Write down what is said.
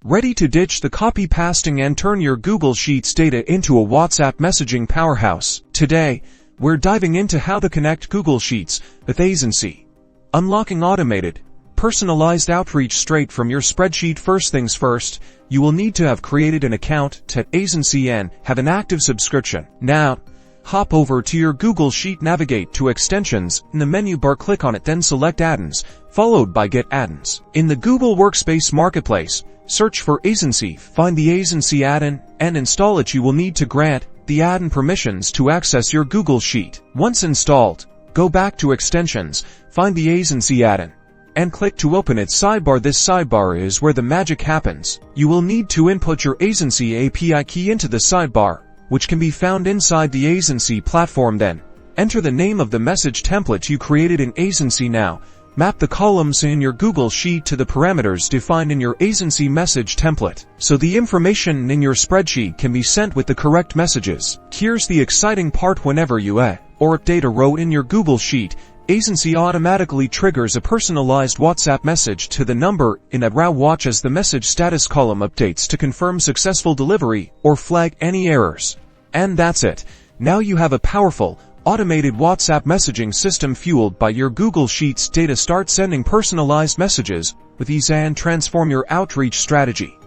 Ready to ditch the copy pasting and turn your Google Sheets data into a WhatsApp messaging powerhouse? Today, we're diving into how to connect Google Sheets with Aisensy, unlocking automated, personalized outreach straight from your spreadsheet. First things first, you will need to have created an account at Aisensy and have an active subscription. Now, hop over to your Google Sheet, navigate to Extensions. In the menu bar, click on it, then select Add-ins, followed by Get Add-ins. In the Google Workspace Marketplace, search for Aisensy, find the Aisensy add-in, and install it. You will need to grant the add-in permissions to access your Google Sheet. Once installed, go back to Extensions, find the Aisensy add-in, and click to open it. Sidebar. This sidebar is where the magic happens. You will need to input your Aisensy API key into the sidebar, which can be found inside the Aisensy platform. Then, enter the name of the message template you created in Aisensy. Now, map the columns in your Google Sheet to the parameters defined in your Aisensy message template, so the information in your spreadsheet can be sent with the correct messages. Here's the exciting part: whenever you add or update a row in your Google Sheet, Aisensy automatically triggers a personalized WhatsApp message to the number in a row. Watch as the message status column updates to confirm successful delivery or flag any errors. And that's it. Now you have a powerful, automated WhatsApp messaging system fueled by your Google Sheets data. Start sending personalized messages with ease and transform your outreach strategy.